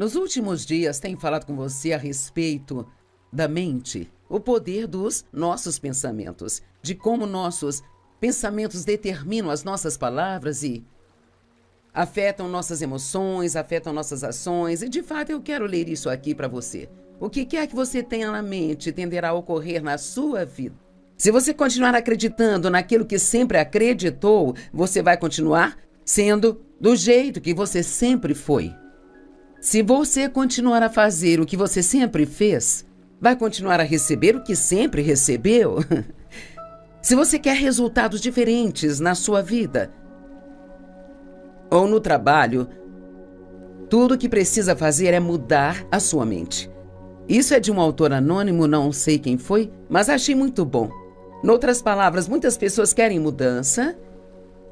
Nos últimos dias, tenho falado com você a respeito da mente, o poder dos nossos pensamentos, de como nossos pensamentos determinam as nossas palavras e afetam nossas emoções, afetam nossas ações. E, de fato, eu quero ler isso aqui para você. O que quer que você tenha na mente tenderá a ocorrer na sua vida. Se você continuar acreditando naquilo que sempre acreditou, você vai continuar sendo do jeito que você sempre foi. Se você continuar a fazer o que você sempre fez, vai continuar a receber o que sempre recebeu. Se você quer resultados diferentes na sua vida ou no trabalho, tudo o que precisa fazer é mudar a sua mente. Isso é de um autor anônimo, não sei quem foi, mas achei muito bom. Noutras palavras, muitas pessoas querem mudança.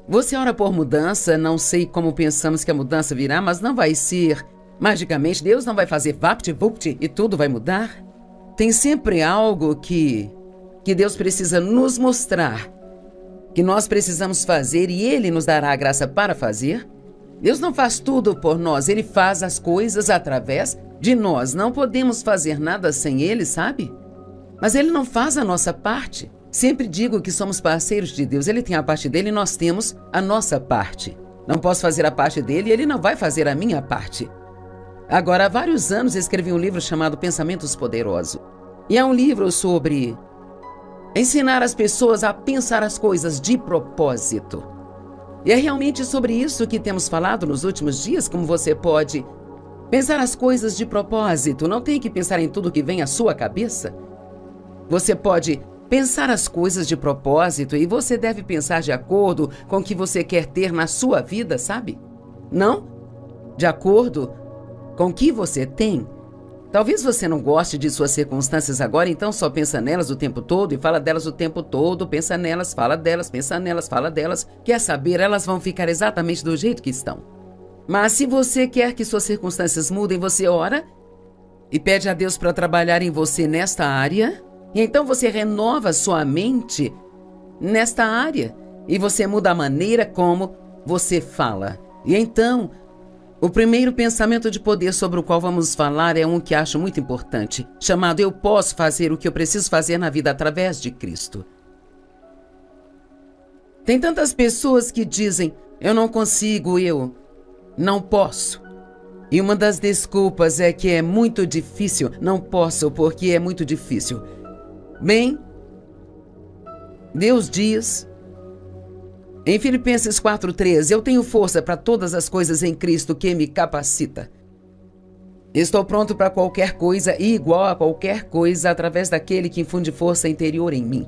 Você ora por mudança, não sei como pensamos que a mudança virá, mas não vai ser magicamente. Deus não vai fazer vapt-vupt e tudo vai mudar. Tem sempre algo que Deus precisa nos mostrar, que nós precisamos fazer e Ele nos dará a graça para fazer. Deus não faz tudo por nós, Ele faz as coisas através de nós. Não podemos fazer nada sem Ele, sabe? Mas Ele não faz a nossa parte. Sempre digo que somos parceiros de Deus. Ele tem a parte dele e nós temos a nossa parte. Não posso fazer a parte dele e ele não vai fazer a minha parte. Agora, há vários anos escrevi um livro chamado Pensamentos Poderosos. E é um livro sobre ensinar as pessoas a pensar as coisas de propósito. E é realmente sobre isso que temos falado nos últimos dias, como você pode pensar as coisas de propósito. Não tem que pensar em tudo que vem à sua cabeça. Você pode pensar as coisas de propósito e você deve pensar de acordo com o que você quer ter na sua vida, sabe? Não de acordo com o que você tem. Talvez você não goste de suas circunstâncias agora, então só pensa nelas o tempo todo e fala delas o tempo todo, pensa nelas, fala delas, pensa nelas, fala delas. Quer saber, elas vão ficar exatamente do jeito que estão. Mas se você quer que suas circunstâncias mudem, você ora e pede a Deus para trabalhar em você nesta área. E então você renova sua mente nesta área e você muda a maneira como você fala. E então, o primeiro pensamento de poder sobre o qual vamos falar é um que acho muito importante, chamado eu posso fazer o que eu preciso fazer na vida através de Cristo. Tem tantas pessoas que dizem, eu não consigo, eu não posso. E uma das desculpas é que é muito difícil, não posso porque é muito difícil. Bem, Deus diz em Filipenses 4:13, eu tenho força para todas as coisas em Cristo que me capacita. Estou pronto para qualquer coisa e igual a qualquer coisa através daquele que infunde força interior em mim.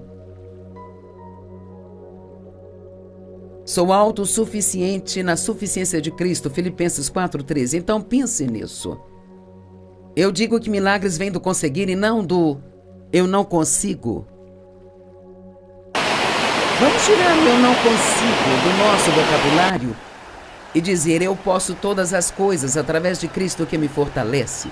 Sou autossuficiente na suficiência de Cristo, Filipenses 4:13. Então pense nisso. Eu digo que milagres vêm do conseguir e não do eu não consigo. Vamos tirar o eu não consigo do nosso vocabulário e dizer eu posso todas as coisas através de Cristo que me fortalece.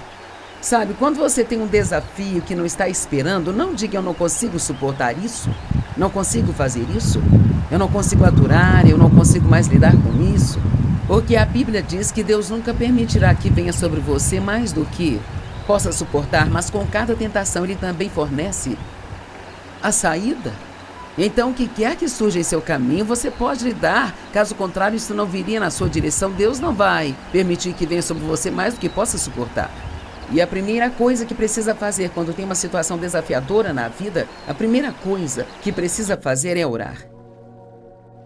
Sabe, quando você tem um desafio que não está esperando, não diga eu não consigo suportar isso, não consigo fazer isso, eu não consigo aturar, eu não consigo mais lidar com isso. Porque a Bíblia diz que Deus nunca permitirá que venha sobre você mais do que possa suportar, mas com cada tentação Ele também fornece a saída. Então, o que quer que surja em seu caminho, você pode lidar. Caso contrário, isso não viria na sua direção. Deus não vai permitir que venha sobre você mais do que possa suportar. E a primeira coisa que precisa fazer quando tem uma situação desafiadora na vida, a primeira coisa que precisa fazer é orar.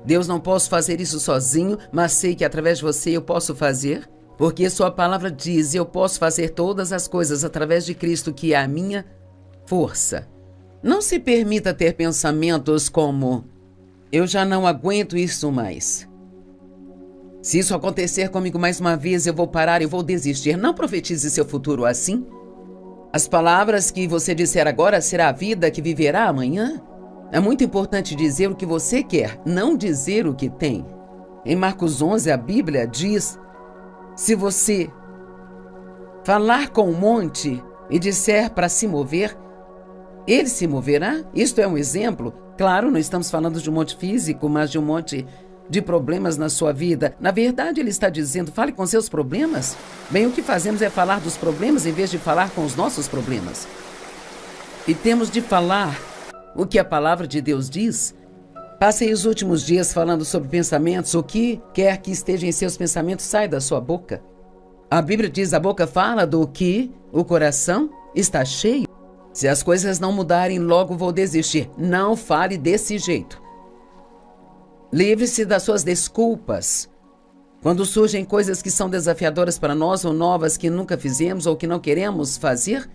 Deus, não posso fazer isso sozinho, mas sei que através de você eu posso fazer. Porque sua palavra diz, eu posso fazer todas as coisas através de Cristo, que é a minha força. Não se permita ter pensamentos como, eu já não aguento isso mais. Se isso acontecer comigo mais uma vez, eu vou parar e vou desistir. Não profetize seu futuro assim. As palavras que você disser agora será a vida que viverá amanhã. É muito importante dizer o que você quer, não dizer o que tem. Em Marcos 11, a Bíblia diz, se você falar com um monte e disser para se mover, ele se moverá. Isto é um exemplo. Claro, não estamos falando de um monte físico, mas de um monte de problemas na sua vida. Na verdade, ele está dizendo, fale com seus problemas. Bem, o que fazemos é falar dos problemas em vez de falar com os nossos problemas. E temos de falar o que a palavra de Deus diz. Passei os últimos dias falando sobre pensamentos. O que quer que esteja em seus pensamentos sai da sua boca. A Bíblia diz, a boca fala do que o coração está cheio. Se as coisas não mudarem, logo vou desistir. Não fale desse jeito. Livre-se das suas desculpas. Quando surgem coisas que são desafiadoras para nós ou novas que nunca fizemos ou que não queremos fazer,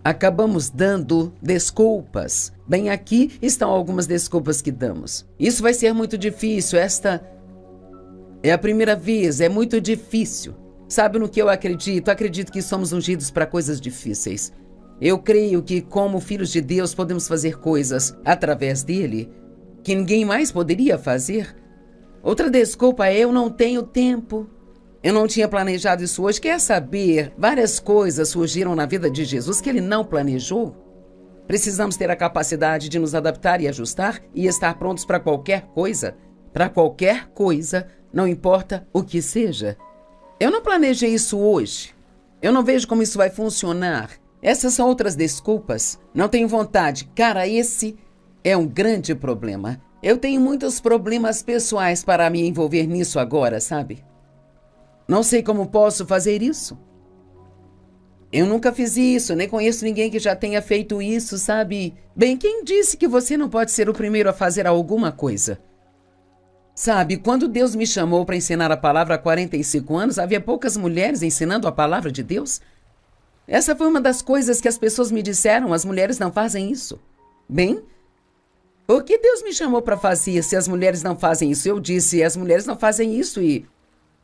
acabamos dando desculpas. Bem, aqui estão algumas desculpas que damos. Isso vai ser muito difícil. Esta é a primeira vez. É muito difícil. Sabe no que eu acredito? Acredito que somos ungidos para coisas difíceis. Eu creio que, como filhos de Deus, podemos fazer coisas através dele que ninguém mais poderia fazer. Outra desculpa é: eu não tenho tempo. Eu não tinha planejado isso hoje. Quer saber? Várias coisas surgiram na vida de Jesus que ele não planejou. Precisamos ter a capacidade de nos adaptar e ajustar e estar prontos para qualquer coisa. Para qualquer coisa, não importa o que seja. Eu não planejei isso hoje. Eu não vejo como isso vai funcionar. Essas são outras desculpas. Não tenho vontade. Cara, esse é um grande problema. Eu tenho muitos problemas pessoais para me envolver nisso agora, sabe? Não sei como posso fazer isso. Eu nunca fiz isso, nem conheço ninguém que já tenha feito isso, sabe? Bem, quem disse que você não pode ser o primeiro a fazer alguma coisa? Sabe, quando Deus me chamou para ensinar a palavra há 45 anos, havia poucas mulheres ensinando a palavra de Deus. Essa foi uma das coisas que as pessoas me disseram, as mulheres não fazem isso. Bem, o que Deus me chamou para fazer se as mulheres não fazem isso? Eu disse, as mulheres não fazem isso e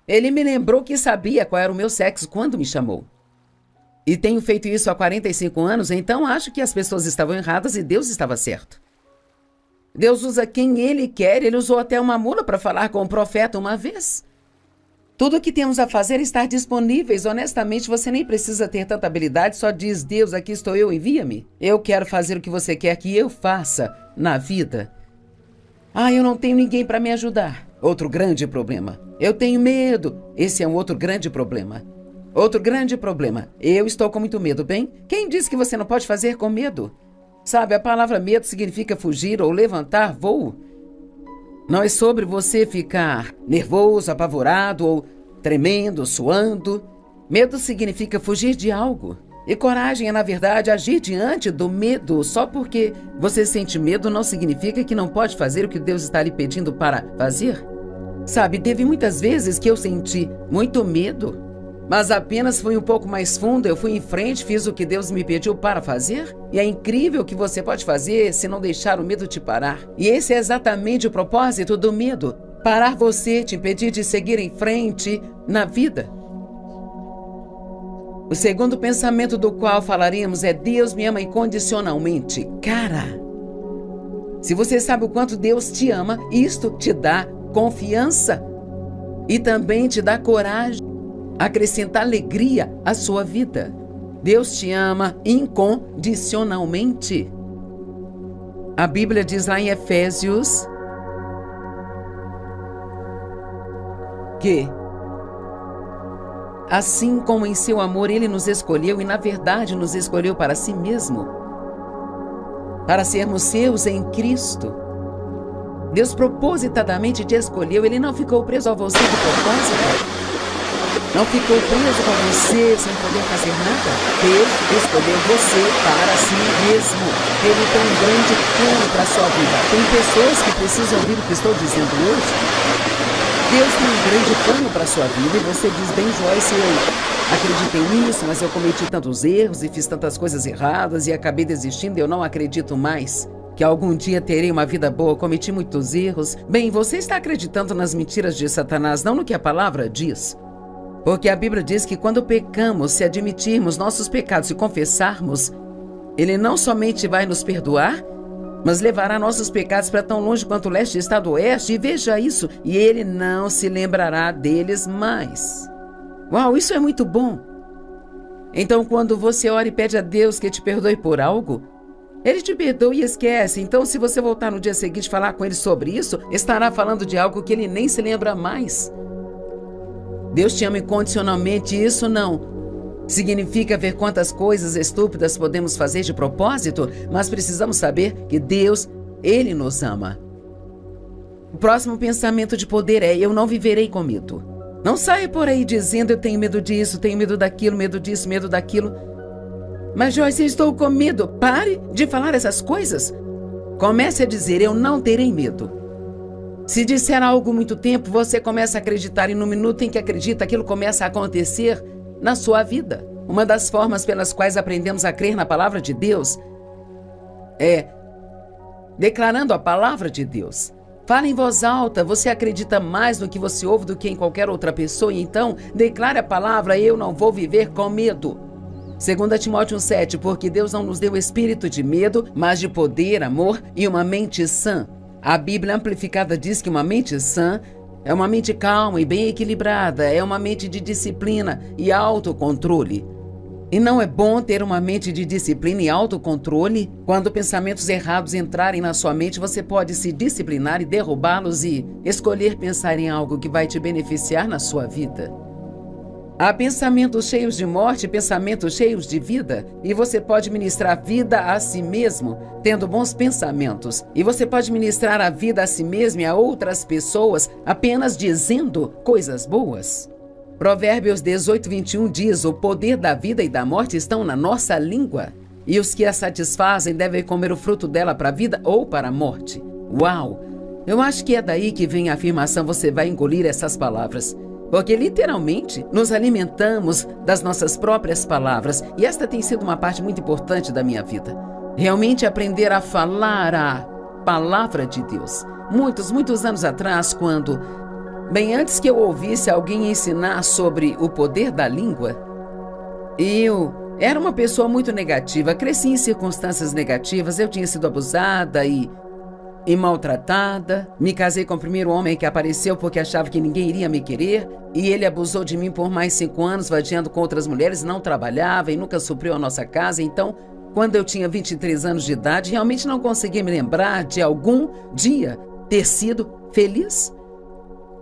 ele me lembrou que sabia qual era o meu sexo quando me chamou. E tenho feito isso há 45 anos, então acho que as pessoas estavam erradas e Deus estava certo. Deus usa quem Ele quer, Ele usou até uma mula para falar com o profeta uma vez. Tudo o que temos a fazer é estar disponíveis. Honestamente, você nem precisa ter tanta habilidade, só diz, Deus, aqui estou eu, envia-me. Eu quero fazer o que você quer que eu faça na vida. Eu não tenho ninguém para me ajudar. Outro grande problema. Eu tenho medo. Esse é um outro grande problema. Outro grande problema. Eu estou com muito medo, bem? Quem disse que você não pode fazer com medo? Sabe, a palavra medo significa fugir ou levantar voo. Não é sobre você ficar nervoso, apavorado ou tremendo, suando. Medo significa fugir de algo. E coragem é, na verdade, agir diante do medo. Só porque você sente medo não significa que não pode fazer o que Deus está lhe pedindo para fazer. Sabe, teve muitas vezes que eu senti muito medo, mas apenas fui um pouco mais fundo, eu fui em frente, fiz o que Deus me pediu para fazer. E é incrível o que você pode fazer se não deixar o medo te parar. E esse é exatamente o propósito do medo. Parar você, te impedir de seguir em frente na vida. O segundo pensamento do qual falaremos é: Deus me ama incondicionalmente. Cara, se você sabe o quanto Deus te ama, isto te dá confiança e também te dá coragem. Acrescenta alegria à sua vida. Deus te ama incondicionalmente. A Bíblia diz lá em Efésios que assim como em seu amor ele nos escolheu e na verdade nos escolheu para si mesmo, para sermos seus em Cristo. Deus propositadamente te escolheu, ele não ficou preso a você de propósito. Não ficou preso com você sem poder fazer nada. Deus escolheu você para si mesmo. Ele tem um grande plano para a sua vida. Tem pessoas que precisam ouvir o que estou dizendo hoje. Deus tem um grande plano para a sua vida e você diz, bem, Joyce, eu acreditei nisso, mas eu cometi tantos erros e fiz tantas coisas erradas e acabei desistindo. Eu não acredito mais que algum dia terei uma vida boa, cometi muitos erros. Bem, você está acreditando nas mentiras de Satanás, não no que a palavra diz. Porque a Bíblia diz que quando pecamos, se admitirmos nossos pecados e confessarmos, ele não somente vai nos perdoar, mas levará nossos pecados para tão longe quanto o leste está do oeste, e veja isso, e ele não se lembrará deles mais. Uau, isso é muito bom. Então, quando você ora e pede a Deus que te perdoe por algo, Ele te perdoa e esquece. Então, se você voltar no dia seguinte e falar com ele sobre isso, estará falando de algo que ele nem se lembra mais. Deus te ama incondicionalmente, isso não significa ver quantas coisas estúpidas podemos fazer de propósito, mas precisamos saber que Deus, Ele nos ama. O próximo pensamento de poder é: eu não viverei com medo. Não saia por aí dizendo: eu tenho medo disso, tenho medo daquilo, medo disso, medo daquilo. Mas Joyce, eu estou com medo. Pare de falar essas coisas. Comece a dizer: eu não terei medo. Se disser algo muito tempo, você começa a acreditar, e no minuto em que acredita, aquilo começa a acontecer na sua vida. Uma das formas pelas quais aprendemos a crer na palavra de Deus é declarando a palavra de Deus. Fale em voz alta, você acredita mais no que você ouve do que em qualquer outra pessoa, e então declare a palavra: eu não vou viver com medo. 2 Timóteo 1,7, porque Deus não nos deu espírito de medo, mas de poder, amor e uma mente sã. A Bíblia Amplificada diz que uma mente sã é uma mente calma e bem equilibrada, é uma mente de disciplina e autocontrole. E não é bom ter uma mente de disciplina e autocontrole? Quando pensamentos errados entrarem na sua mente, você pode se disciplinar e derrubá-los e escolher pensar em algo que vai te beneficiar na sua vida. Há pensamentos cheios de morte e pensamentos cheios de vida, e você pode ministrar vida a si mesmo, tendo bons pensamentos. E você pode ministrar a vida a si mesmo e a outras pessoas apenas dizendo coisas boas. Provérbios 18:21 diz: o poder da vida e da morte estão na nossa língua, e os que a satisfazem devem comer o fruto dela para a vida ou para a morte. Uau! Eu acho que é daí que vem a afirmação: você vai engolir essas palavras. Porque literalmente nos alimentamos das nossas próprias palavras, e esta tem sido uma parte muito importante da minha vida. Realmente aprender a falar a palavra de Deus. Muitos anos atrás, quando, bem antes que eu ouvisse alguém ensinar sobre o poder da língua, eu era uma pessoa muito negativa, cresci em circunstâncias negativas, eu tinha sido abusada e maltratada. Me casei com o primeiro homem que apareceu porque achava que ninguém iria me querer, e ele abusou de mim por mais 5 anos, vadiando com outras mulheres, não trabalhava e nunca supriu a nossa casa. Então, quando eu tinha 23 anos de idade, realmente não conseguia me lembrar de algum dia ter sido feliz.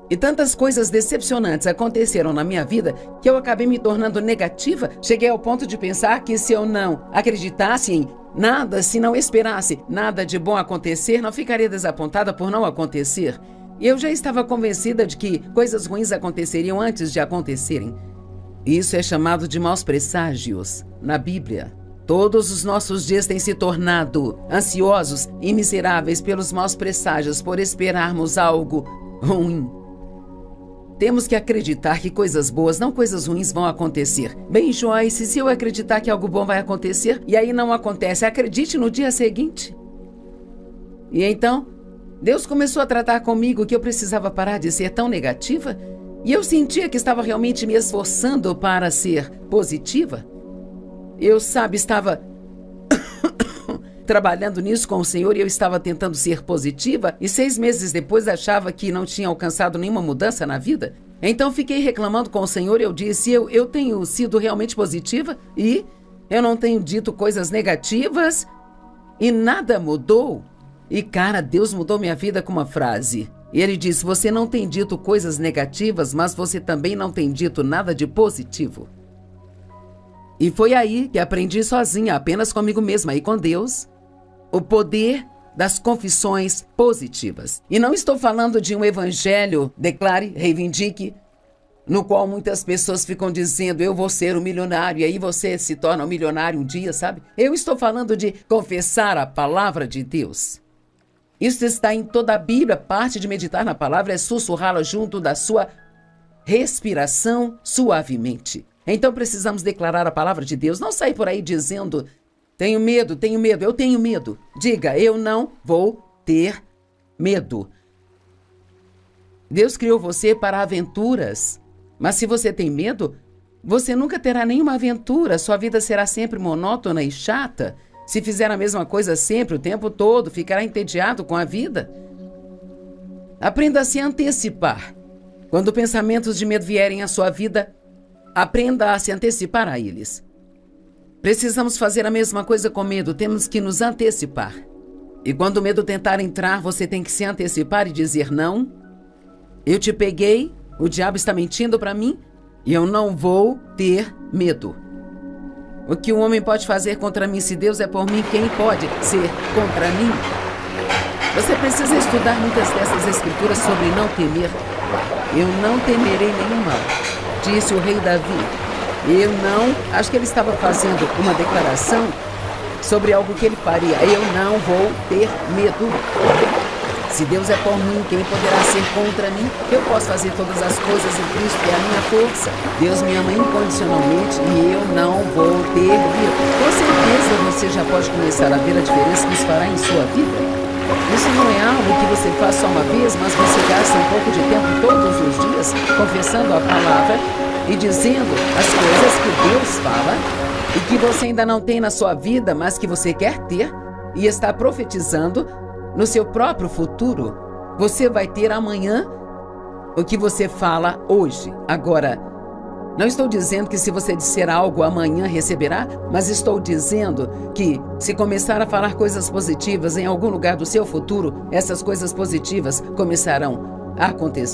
E tantas coisas decepcionantes aconteceram na minha vida que eu acabei me tornando negativa. Cheguei ao ponto de pensar que se eu não acreditasse em nada, se não esperasse nada de bom acontecer, não ficaria desapontada por não acontecer. E eu já estava convencida de que coisas ruins aconteceriam antes de acontecerem. Isso é chamado de maus presságios na Bíblia. Todos os nossos dias têm se tornado ansiosos e miseráveis pelos maus presságios, por esperarmos algo ruim. Temos que acreditar que coisas boas, não coisas ruins, vão acontecer. Bem, Joyce, se eu acreditar que algo bom vai acontecer e aí não acontece, acredite no dia seguinte. E então, Deus começou a tratar comigo que eu precisava parar de ser tão negativa, e eu sentia que estava realmente me esforçando para ser positiva. Eu, estava trabalhando nisso com o Senhor, e eu estava tentando ser positiva, e 6 meses depois achava que não tinha alcançado nenhuma mudança na vida. Então fiquei reclamando com o Senhor, e eu disse: eu tenho sido realmente positiva e eu não tenho dito coisas negativas e nada mudou. E cara, Deus mudou minha vida com uma frase. E ele disse: você não tem dito coisas negativas, mas você também não tem dito nada de positivo. E foi aí que aprendi sozinha, apenas comigo mesma e com Deus, o poder das confissões positivas. E não estou falando de um evangelho, declare, reivindique, no qual muitas pessoas ficam dizendo: eu vou ser um milionário, e aí você se torna um milionário um dia, sabe? Eu estou falando de confessar a palavra de Deus. Isso está em toda a Bíblia. Parte de meditar na palavra é sussurrá-la junto da sua respiração suavemente. Então precisamos declarar a palavra de Deus. Não sair por aí dizendo: tenho medo, eu tenho medo. Diga: eu não vou ter medo. Deus criou você para aventuras. Mas se você tem medo, você nunca terá nenhuma aventura. Sua vida será sempre monótona e chata. Se fizer a mesma coisa sempre, o tempo todo, ficará entediado com a vida. Aprenda a se antecipar. Quando pensamentos de medo vierem à sua vida, aprenda a se antecipar a eles. Precisamos fazer a mesma coisa com medo, temos que nos antecipar. E quando o medo tentar entrar, você tem que se antecipar e dizer: não, eu te peguei, o diabo está mentindo para mim e eu não vou ter medo. O que o homem pode fazer contra mim? Se Deus é por mim, quem pode ser contra mim? Você precisa estudar muitas dessas escrituras sobre não temer. Eu não temerei nenhum mal, disse o rei Davi. Eu não, acho que ele estava fazendo uma declaração sobre algo que ele faria. Eu não vou ter medo. Se Deus é por mim, quem poderá ser contra mim? Eu posso fazer todas as coisas em Cristo, que é a minha força. Deus me ama incondicionalmente e eu não vou ter medo. Com certeza você já pode começar a ver a diferença que isso fará em sua vida. Isso não é algo que você faz só uma vez, mas você gasta um pouco de tempo todos os dias confessando a palavra e dizendo as coisas que Deus fala e que você ainda não tem na sua vida, mas que você quer ter, e está profetizando no seu próprio futuro. Você vai ter amanhã o que você fala hoje. Agora, não estou dizendo que se você disser algo amanhã receberá, mas estou dizendo que se começar a falar coisas positivas em algum lugar do seu futuro, essas coisas positivas começarão a acontecer.